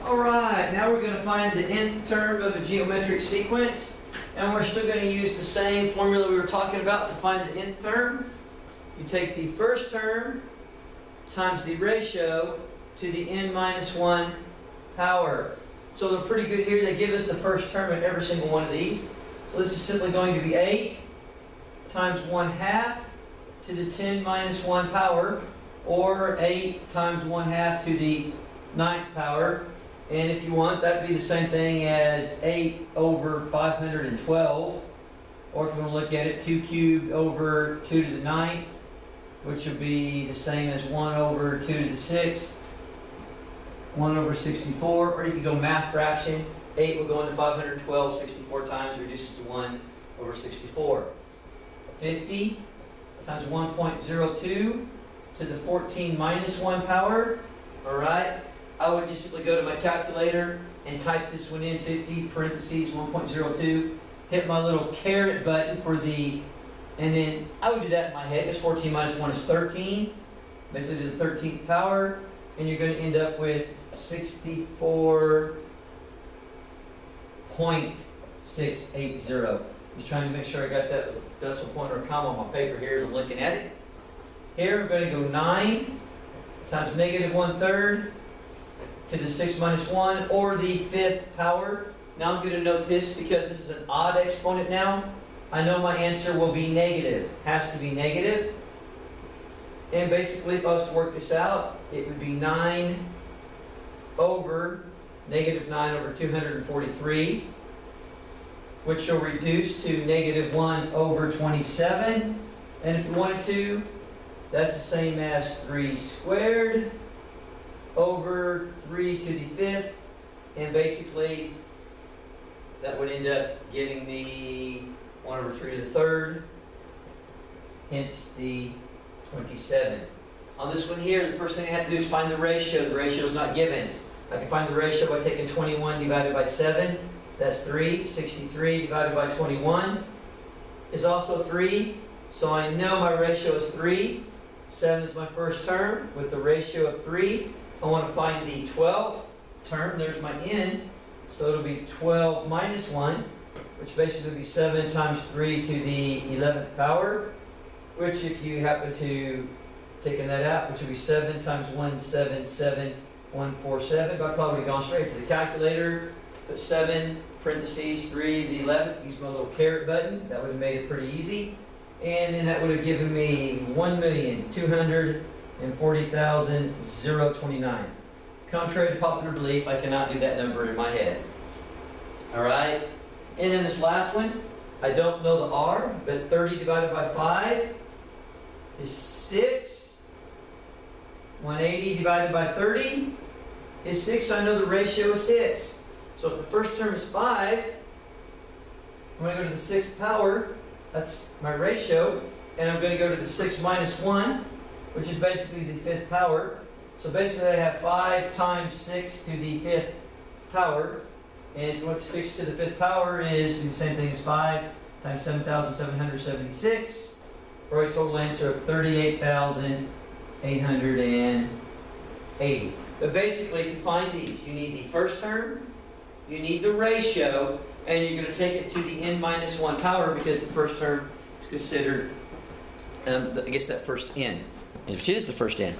Alright, now we're going to find the nth term of a geometric sequence, and we're still going to use the same formula we were talking about to find the nth term. You take the first term times the ratio to the n minus 1 power. So they're pretty good here. They give us the first term in every single one of these. So this is simply going to be 8 times 1/2 to the 10 minus 1 power, or 8 times 1/2 to the 9th power. And if you want, that would be the same thing as 8 over 512. Or if you want to look at it, 2 cubed over 2 to the 9th, which would be the same as 1 over 2 to the 6th, 1 over 64. Or you could go math fraction. 8 will go into 512 64 times, reduces to 1 over 64. 50 times 1.02 to the 14 minus 1 power. All right. I would just simply go to my calculator and type this one in, 50 parentheses 1.02, hit my little caret button for the, and then I would do that in my head, because 14 minus 1 is 13, basically to the 13th power, and you're going to end up with 64.680. Just trying to make sure I got that as a decimal point or a comma on my paper here as I'm looking at it. Here I'm going to go 9 times negative 1/3 to the 6 minus 1, or the 5th power. Now I'm going to note this because this is an odd exponent now. I know my answer will be negative. Has to be negative. And basically, if I was to work this out, it would be 9 over negative 9 over 243, which will reduce to negative 1 over 27. And if you wanted to, that's the same as 3 squared over 3 to the 5th, and basically that would end up giving me 1 over 3 to the 3rd, hence the 27. On this one here, the first thing I have to do is find the ratio. The ratio is not given. I can find the ratio by taking 21 divided by 7. That's 3. 63 divided by 21 is also 3. So I know my ratio is 3. 7 is my first term with the ratio of 3. I want to find the 12th term. There's my n. So it'll be 12 minus 1, which basically would be 7 times 3 to the 11th power, which if you happen to taking that out, which would be 7 times 177,147. But I've probably gone straight to the calculator, put 7 parentheses 3 to the 11th, use my little caret button. That would have made it pretty easy. And then that would have given me 1,240,029. Contrary to popular belief, I cannot do that number in my head. All right. And then this last one, I don't know the R, but 30 divided by 5 is 6. 180 divided by 30 is 6. So I know the ratio is 6. So if the first term is 5, I'm going to go to the 6th power. That's my ratio. And I'm going to go to the 6 minus 1, which is basically the 5th power. So basically I have 5 times 6 to the 5th power. And if you want 6 to the 5th power is the same thing as 5 times 7,776, for a total answer of 38,880. But basically to find these, you need the first term, you need the ratio, and you're going to take it to the n minus 1 power because the first term is considered, I guess that first n, which is the first n.